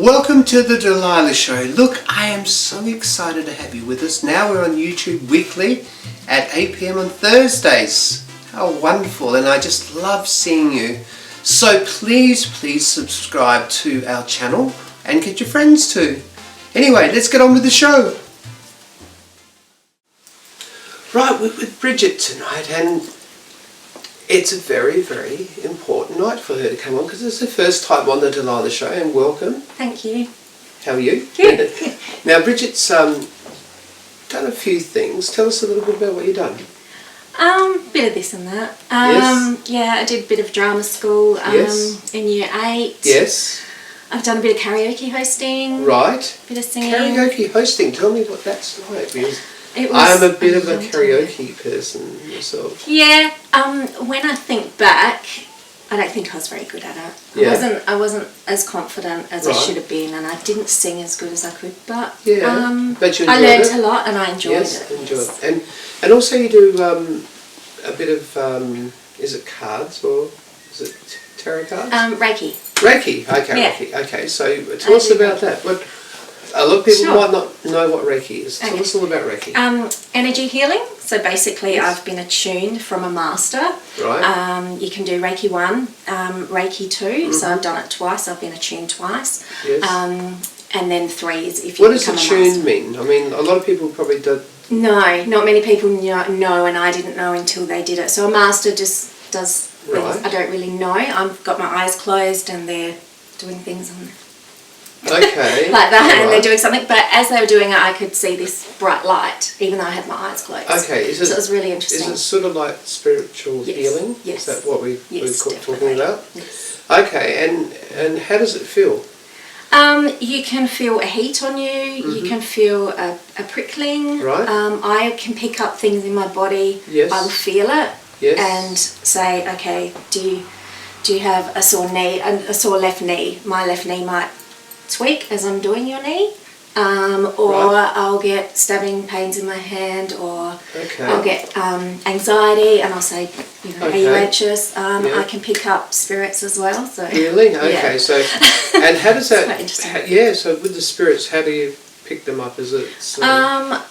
Welcome to the Delilah Show. Look, I am so excited to have you with us. Now we're on YouTube weekly at 8 p.m. on Thursdays. How wonderful, and I just love seeing you. So please subscribe to our channel and get your friends too. Anyway, let's get on with the show. Right, we're with Bridget tonight, and it's a very, very important night for her to come on because it's her first time on the Delilah Show, and welcome. Thank you. How are you? Good. Now, Bridget's done a few things. Tell us a little bit about what you've done. Bit of this and that. Yes. Yeah, I did a bit of drama school Yes. in year 8. Yes. I've done a bit of karaoke hosting. Right. Bit of singing. Karaoke hosting. Tell me what that's like, because It was I'm a bit of a long time. karaoke person myself. Yeah. When I think back, I don't think I was very good at it. Yeah. I wasn't as confident as I Right. should have been, and I didn't sing as good as I could. But Yeah. But you I enjoyed learned it? a lot, and I enjoyed Yes, it. enjoyed Yes. it. And also you do a bit of is it cards or is it tarot cards? Reiki. Reiki. Okay, Yeah. Reiki. Okay, so tell us about that. What a lot of people Sure. might not know what Reiki is. Tell Okay. us all about Reiki. Energy healing. So basically, Yes. I've been attuned from a master. Right. You can do Reiki 1, Reiki 2. So I've done it twice. I've been attuned twice. Yes. And then 3 is if you What does become a attune master. mean? I mean, a lot of people probably don't. No, not many people know, and I didn't know until they did it. So a master just does things Right. I don't really know. I've got my eyes closed and they're doing things on Okay. like that, and Right. they're doing something. But as they were doing it, I could see this bright light, even though I had my eyes closed. Okay. So it was really interesting. Is it sort of like spiritual Yes. healing? Yes. Is that what we're Yes, talking definitely. about? Yes. Okay. And how does it feel? You can feel a heat on you. You can feel a prickling. Right. I can pick up things in my body. Yes. I will feel it. Yes. And say, okay, do you have a sore knee, a sore left knee? My left knee might tweak as I'm doing your knee. Or Right. I'll get stabbing pains in my hand, or Okay. I'll get anxiety, and I'll say, are you Okay. anxious? Yeah. I can pick up spirits as well. So Healing. Okay. Yeah. So, and how does that? quite interesting. Yeah. So with the spirits, how do you pick them up? Is it? Sort of,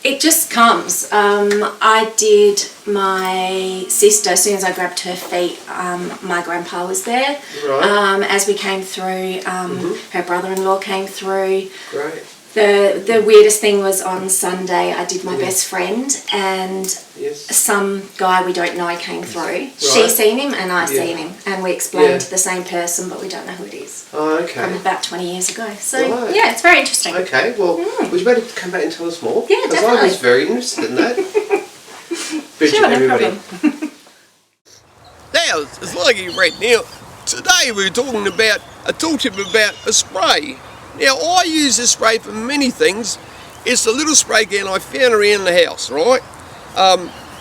It just comes. I did my sister, as soon as I grabbed her feet, my grandpa was there. Right. As we came through, her brother-in-law came through. Great. The weirdest thing was on Sunday, I did my Yes. best friend, and Yes. some guy we don't know came through. She Right. seen him and I Yeah. seen him, and we explained Yeah. the same person, but we don't know who it is. Oh, okay. From about 20 years ago. So Right. yeah, it's very interesting. Okay, well, would you better come back and tell us more? Yeah, Because I was definitely. very interested in that. Bridget, Sure, no everybody. problem. Now, it's Lucky right now. Today we're talking about a tooltip about a spray. Now, I use this spray for many things. It's a little spray can I found around the house, right?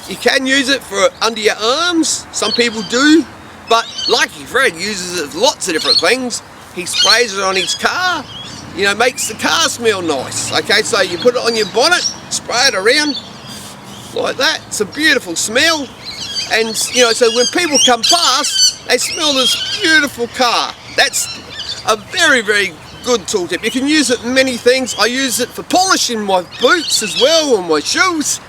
You can use it for under your arms. Some people do, but Lucky Fred uses it for lots of different things. He sprays it on his car. You know, makes the car smell nice. Okay, so you put it on your bonnet, spray it around like that. It's a beautiful smell. And, you know, so when people come past, they smell this beautiful car. That's a very, very good tool tip. You can use it in many things. I use it for polishing my boots as well, and my shoes.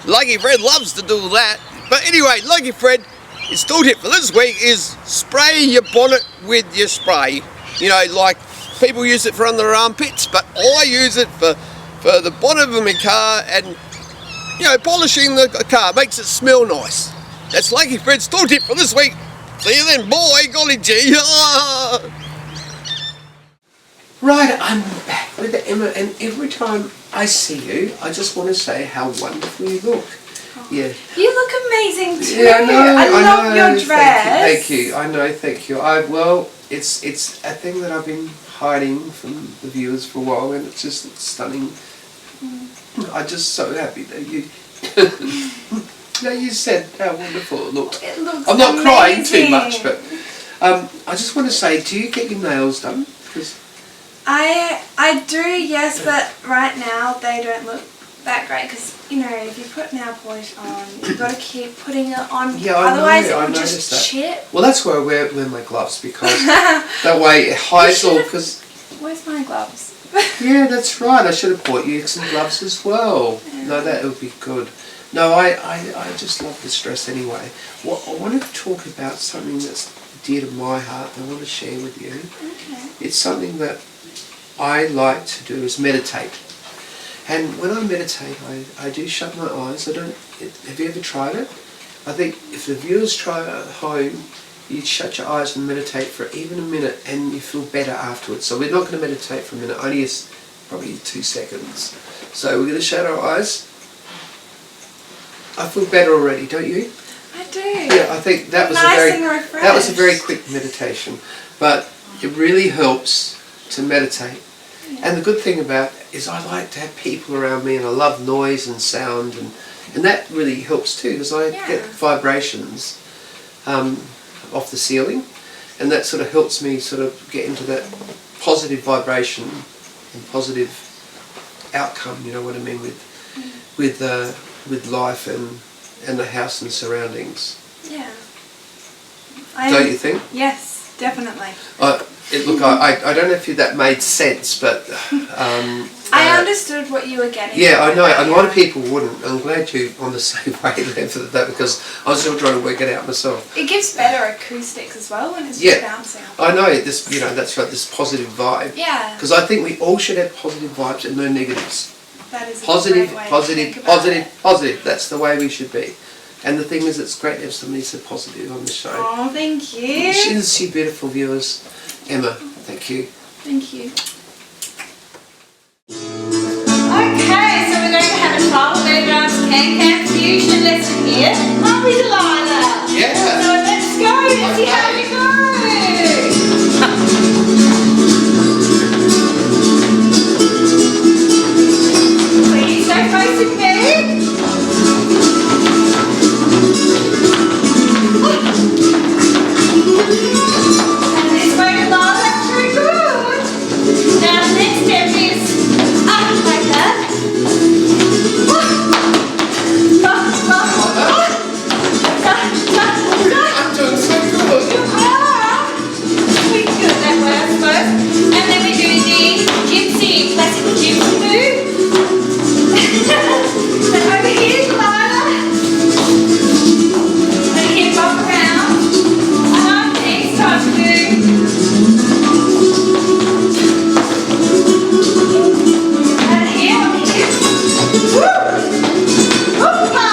Lucky Fred loves to do that. But anyway, Lucky Fred, his tool tip for this week is spray your bonnet with your spray. You know, like people use it for under their armpits, but I use it for the bonnet of my car, and, you know, polishing the car makes it smell nice. That's Lucky Fred's tool tip for this week. See you then, boy. Golly gee. Right, I'm back with Emma, and every time I see you, I just want to say how wonderful you look. Yeah. You look amazing too. Yeah, I know. I love know, your dress. Thank you. I know. Thank you. Well, it's a thing that I've been hiding from the viewers for a while, and it's just stunning. I'm just so happy that you. No, you said how wonderful it looked. It looks I'm not crying too amazing. much, but I just want to say, do you get your nails done? 'Cause I do, yes, but right now they don't look that great because, you know, if you put nail polish on, you've got to keep putting it on. Yeah, I otherwise know, it I will noticed just that. chip. well, that's why I wear my gloves, because that way it hides all. Because Where's my gloves? Yeah, that's right. I should have bought you some gloves as well. Yeah. No, that would be good. No, I just love this dress anyway. Well, I wanted to talk about something that's dear to my heart and I want to share with you. Okay. It's something that I like to do is meditate. And when I meditate, I do shut my eyes. Have you ever tried it? I think if the viewers try it at home, you shut your eyes and meditate for even a minute and you feel better afterwards. So we're not going to meditate for a minute, only probably 2 seconds. So we're going to shut our eyes. I feel better already, don't you? I do. Yeah, I think that was a very quick meditation, but it really helps to meditate. Yeah. And the good thing about it is I like to have people around me, and I love noise and sound, and that really helps too because I get vibrations off the ceiling, and that sort of helps me sort of get into that positive vibration and positive outcome. You know what I mean with life and the house and surroundings. Yeah. Don't you think? Yes, definitely. Look, I don't know if that made sense, but I understood what you were getting. Yeah, I know. A lot of people wouldn't. I'm glad you're on the same wavelength with that because I was still trying to work it out myself. It gives better acoustics as well when it's just bouncing. I know. This, that's right. This positive vibe. Yeah. Because I think we all should have positive vibes and no negatives. That is positive, a great way positive, to think about positive, it. positive. That's the way we should be. And the thing is, it's great to have somebody so positive on the show. Oh, thank you. Isn't she beautiful, viewers? Emma, thank you. Thank you. Okay, so we're going to have a trial backgrounds can fusion lesson here. Aren't we, Delilah? Yeah. So let's go and see how we go. Please stay facing me. And this way, Delilah, that's very good. Now the next step is up like that. I'm doing so good. You are. We can do it that way, I suppose. And then we do the gypsy, classic gypsy move. So over here, Delilah. And hip up around. And after each time to do. And here on the hips. Woo! Hoppa!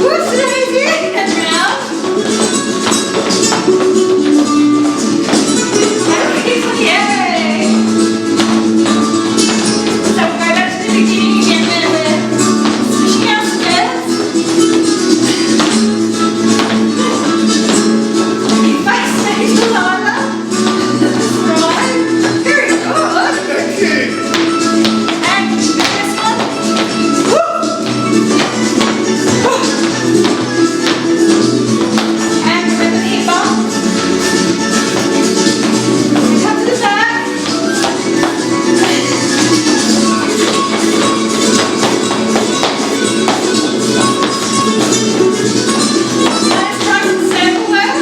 Whoopsie daisy! And round. And yay! So we'll go back to the beginning again where we're switching our steps. You face me, Delilah. Right. Very good. Thank you. And this one. Woo! And remember the hip bump. And come to the side. Let's try some circle work.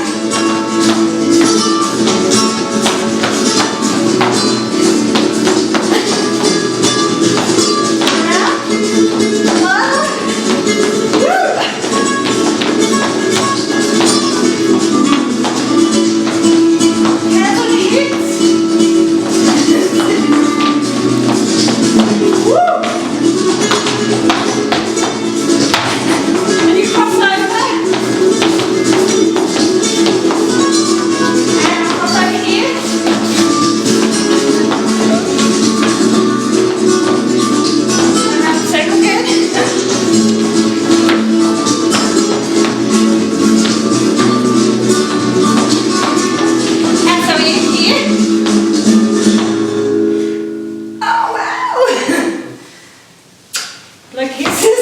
Hands on your hips. Woo! And you cross over. And cross over here. Around the circle again. And so in here. Oh wow! Blow kisses.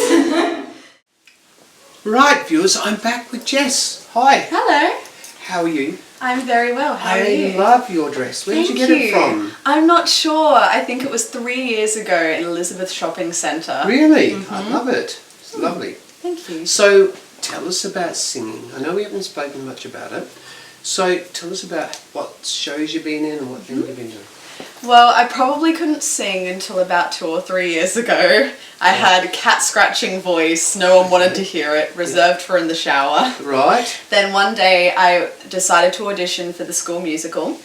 Right, viewers, I'm back with Jess. Hi. Hello. How are you? I'm very well. How are you? I love your dress. Where did you get it from? I'm not sure. I think it was 3 years ago in Elizabeth Shopping Centre. Really? I love it. It's lovely. Thank you. So, tell us about singing. I know we haven't spoken much about it, So tell us about what shows you've been in and what things you've been doing. Well, I probably couldn't sing until about 2 or 3 years ago. I had a cat scratching voice, no one wanted to hear it, reserved for in the shower. Right. Then one day I decided to audition for the school musical.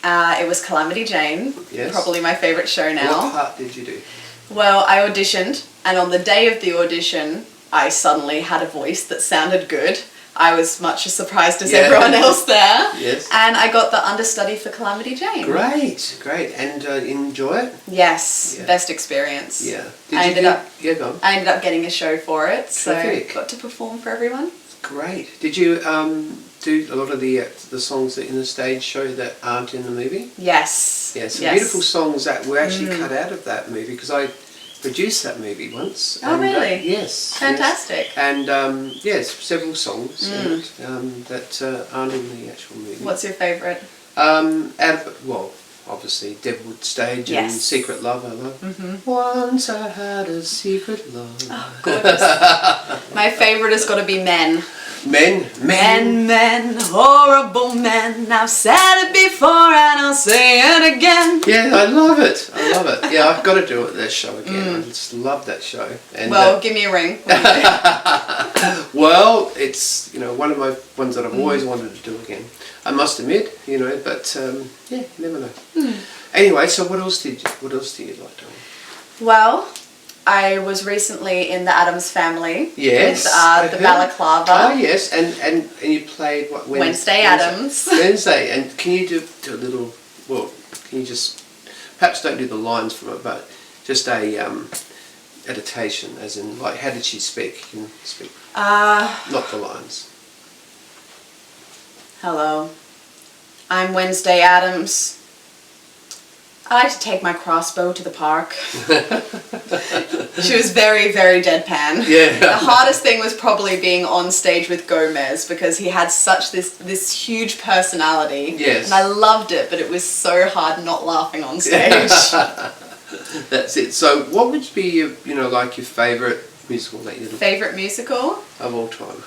It was Calamity Jane, Yes. probably my favourite show now. What part did you do? Well, I auditioned, and on the day of the audition, I suddenly had a voice that sounded good. I was much as surprised as everyone else there. Yes. And I got the understudy for Calamity Jane. Great, great. And enjoy it? Yes, Yeah. best experience. Yeah. I Go on. ended up getting a show for it, Terrific. so got to perform for everyone. Great. Did you do a lot of the songs that in the stage show that aren't in the movie? Yes. Yeah, some yes. beautiful songs that were actually cut out of that movie because I produced that movie once. Oh, really? Yes. Fantastic. Yes. And yes, several songs in it, that aren't in the actual movie. What's your favourite? Well, obviously Deadwood Stage and Yes. Secret Love. I love. Once I had a secret love. Oh, gorgeous. My favourite has got to be Men. Men, horrible men. I've said it before and I'll say it again. Yeah, I love it. Yeah, I've got to do it that show again. I just love that show. And Well, give me a ring. well, it's one of my ones that I've always wanted to do again. I must admit, but yeah, you never know. Anyway, so what else do you like doing? Well, I was recently in the Addams Family. Yes, With the balaclava. Oh yes, and you played what Wednesday Addams. Wednesday, and can you do a little? Well, can you just perhaps don't do the lines from it, but just a editation, as in like how did she speak? You can speak. Not the lines. Hello, I'm Wednesday Addams. I like to take my crossbow to the park. She was very, very deadpan. Yeah. The hardest thing was probably being on stage with Gomez because he had such this huge personality. Yes. And I loved it, but it was so hard not laughing on stage. That's it. So, what would be your favourite musical that you did Favorite musical? of all time?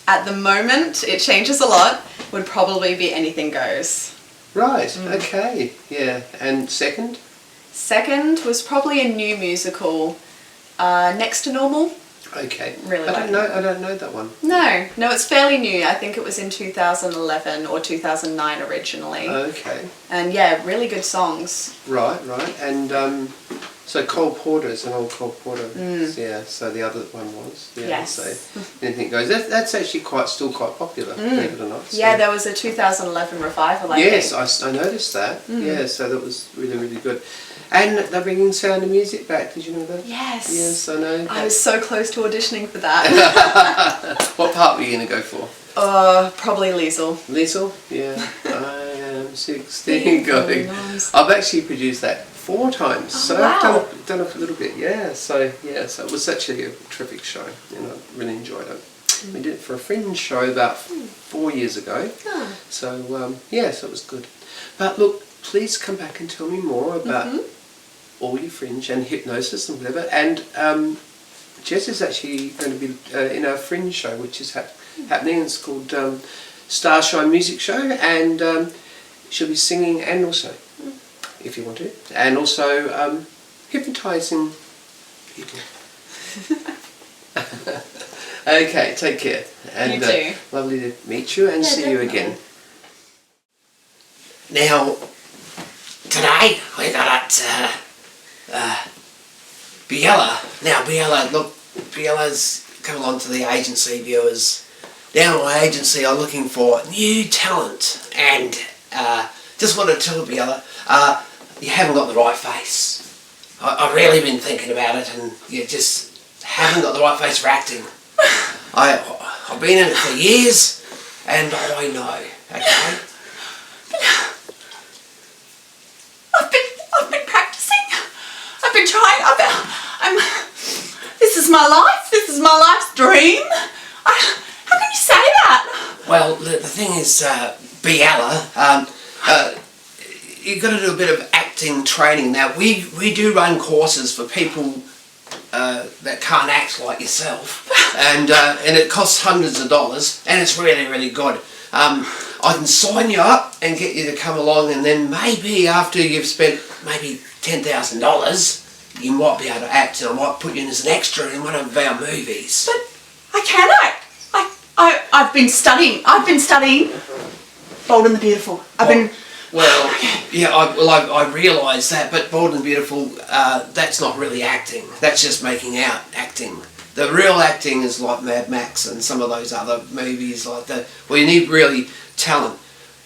At the moment, it changes a lot, would probably be Anything Goes. Right. Okay. Yeah. And second? Second was probably a new musical, Next to Normal. Okay. Really I like don't know that one. No, it's fairly new. I think it was in 2011 or 2009 originally. Okay. And yeah, really good songs. Right. And so Cole Porter is an old Cole Porter. Yeah. So the other one was. Yeah, Yes. So Anything Goes. That's actually still quite popular. Believe it or not. So. Yeah, there was a 2011 revival, I Yes, think. I noticed that. Yeah. So that was really, really good. And they're bringing Sound of Music back. Did you know that? Yes. Yes, I know. I was so close to auditioning for that. What part were you going to go for? Probably Liesl. Liesl? Yeah. I am 16 going. I've actually produced that 4 times. So wow. I've done it a little bit. Yeah. So it was actually a terrific show. I really enjoyed it. We did it for a Fringe show about 4 years ago. So so it was good. But look, please come back and tell me more about all your Fringe and hypnosis and whatever. And Jess is actually going to be in our Fringe show, which is happening. It's called Starshine Music Show, and she'll be singing and also, if you want to, and also hypnotising people. Okay, take care. And You too. Lovely to meet you and see you again. Now, today we got Biella. Now, Biella, look, Biella's come along to the agency, viewers. Down at my agency are looking for new talent, and just want to tell Biella, you haven't got the right face. I've really been thinking about it, and you just haven't got the right face for acting. I've been in it for years, and I know, okay? I've been practicing. I've been trying. This is my life. This is my life's dream. How can you say that? Well, the thing is, Biella, you've got to do a bit of acting training. Now, we do run courses for people that can't act like yourself, and it costs hundreds of dollars, and it's really, really good. I can sign you up and get you to come along, and then maybe after you've spent maybe $10,000, you might be able to act, and I might put you in as an extra in one of our movies. But I can act. I've been studying. Bold and the Beautiful. Well, yeah, I realise that, but Bold and Beautiful, that's not really acting. That's just making out acting. The real acting is like Mad Max and some of those other movies like that, where you need really talent.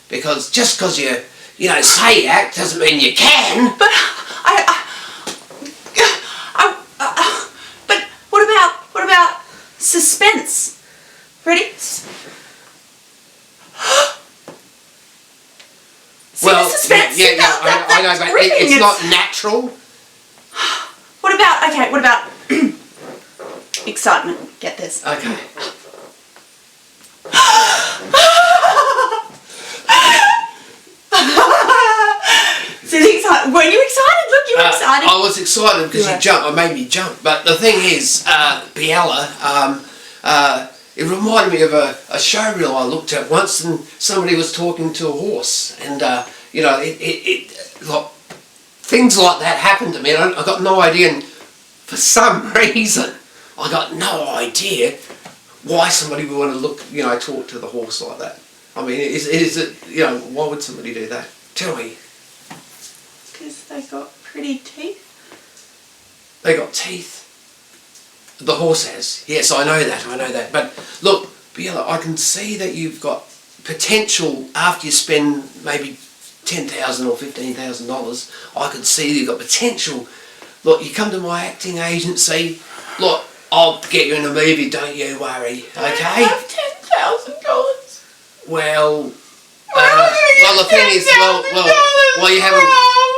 Because just because you say act doesn't mean you can. But but what about suspense? Ready? Well, suspense. I know, but it's not natural. What about excitement? Get this. Okay. Were you excited? Look, you were excited. I was excited because you jumped. I made me jump. But the thing is, Biella, it reminded me of a show reel I looked at once, and somebody was talking to a horse, and like, things like that happened to me. And I got no idea, and for some reason, I got no idea why somebody would want to talk to the horse like that. I mean, is it why would somebody do that? Tell me. Because they got pretty teeth. They got teeth. The horse has. Yes, I know that. But look, Biella, I can see that you've got potential after you spend maybe $10,000 or $15,000. I could see you've got potential. Look, you come to my acting agency. Look, I'll get you in a movie, don't you worry, okay? I have $10,000. Well, the thing is, well, you haven't.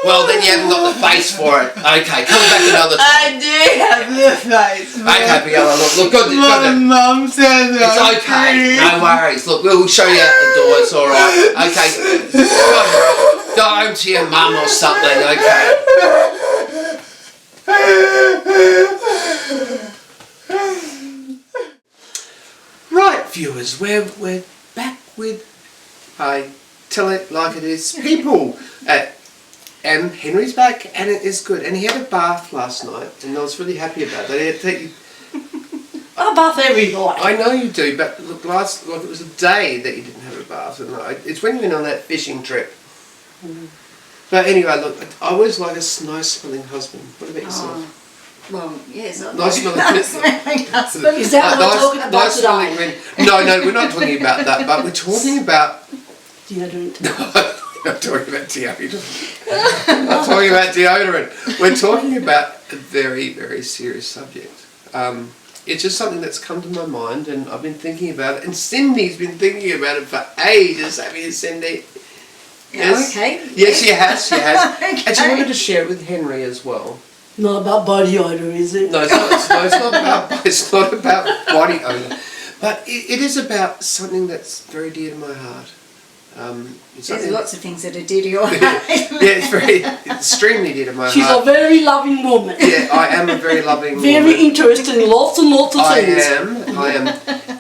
Well, then you haven't got the face for it. Okay, come back another time. I do have the face. Okay, Biella, look, good. My mum says it's okay. No worries. Look, we'll show you out the door. It's all right. Okay, go home to your mum or something. Okay. Right, viewers, we're back with I Tell It Like It Is people and Henry's back, and it is good. And he had a bath last night, and I was really happy about that. I bath every night. I know you do, but look, it was a day that you didn't have a bath, and it's when you went on that fishing trip. But anyway, look, I always like a nice smelling husband. What about yourself? Well, yes. Nice smelling husband. Is that what we're talking about today? No, we're not talking about that, but we're talking about deodorant. We're not talking about deodorant. I'm not talking about deodorant. We're talking about a very, very serious subject. It's just something that's come to my mind, and I've been thinking about it. And Cindy's been thinking about it for ages, haven't you, Cindy? Yes. Okay. Yes, she has. Okay. And she wanted to share it with Henry as well. Not about body odour, is it? No, it's not about body odour. But it is about something that's very dear to my heart. There's lots of things that are dear to your heart. Yeah, it's extremely dear to my She's heart. a very loving woman. Yeah, I am a very loving woman. Very interested in lots and lots of things. I am.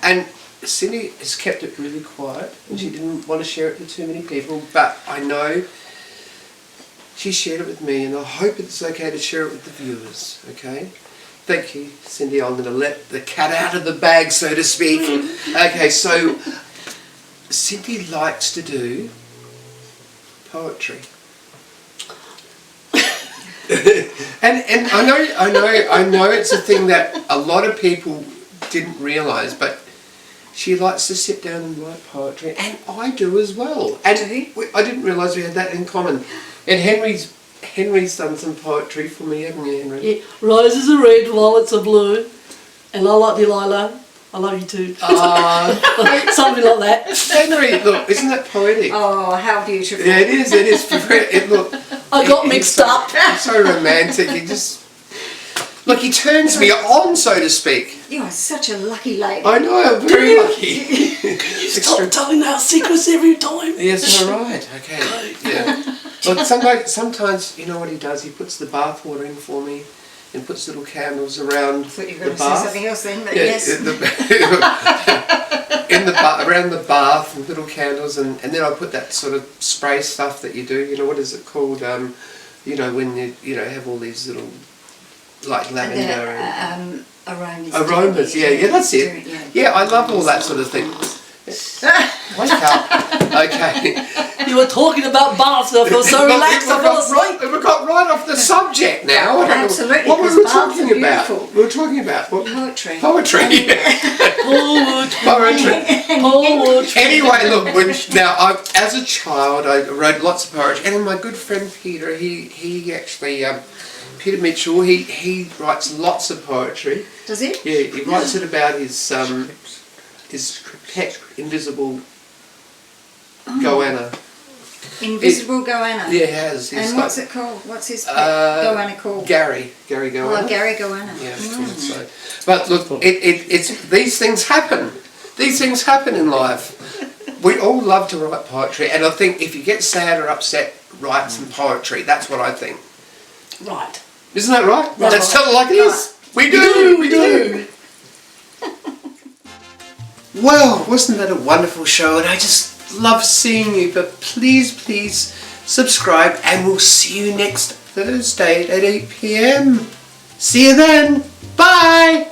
And Cindy has kept it really quiet, and she didn't want to share it with too many people, but I know she shared it with me, and I hope it's okay to share it with the viewers, okay? Thank you, Cindy. I'm going to let the cat out of the bag, so to speak. Okay, so Cindy likes to do poetry. and I know it's a thing that a lot of people didn't realise, but she likes to sit down and write poetry, and I do as well. And I didn't realise we had that in common. And Henry's done some poetry for me, haven't you, Henry? Yeah. Roses are red, violets are blue, and I like Delilah. I love you too. Something like that. Henry, look, isn't that poetic? Oh, how beautiful. Yeah, it is. Look, I got mixed up. It's so romantic. Look, he turns me on, so to speak. You are such a lucky lady. I know, I'm very lucky. Stop telling our secrets every time. Yes, all right. Okay. Yeah. Look, sometimes, you know what he does? He puts the bath water in for me and puts little candles around I thought you were the going to say bath. something else then, but Yeah, yes. in around the bath and little candles, and then I put that sort of spray stuff that you do. You know, what is it called? You know, when you have all these little like lavender and Aromas. aromas. Yeah, that's it. Yeah, I love all that sort of thing. Wake up. Okay. You were talking about baths, I feel so relaxed, I fell asleep. We got right off the subject now. I don't know Absolutely, what we because were baths talking are about. beautiful. We were talking about what? Poetry. Poetry. Poetry. Anyway, look. Now, as a child, I wrote lots of poetry, and my good friend Peter, he actually, Peter Mitchell, he writes lots of poetry. Does he? Yeah, he writes it about his pet invisible goanna. Invisible goanna. Yeah, he has. And what's it called? What's his pet goanna called? Gary goanna. Oh, Gary goanna. Yeah, so. But look, it's these things happen. These things happen in life. We all love to write poetry, and I think if you get sad or upset, write some poetry. That's what I think. Right. Isn't that right? That's Let's right. tell it like it is. We do. Well, wasn't that a wonderful show? And I just love seeing you. But please subscribe, and we'll see you next Thursday at 8 p.m. See you then. Bye.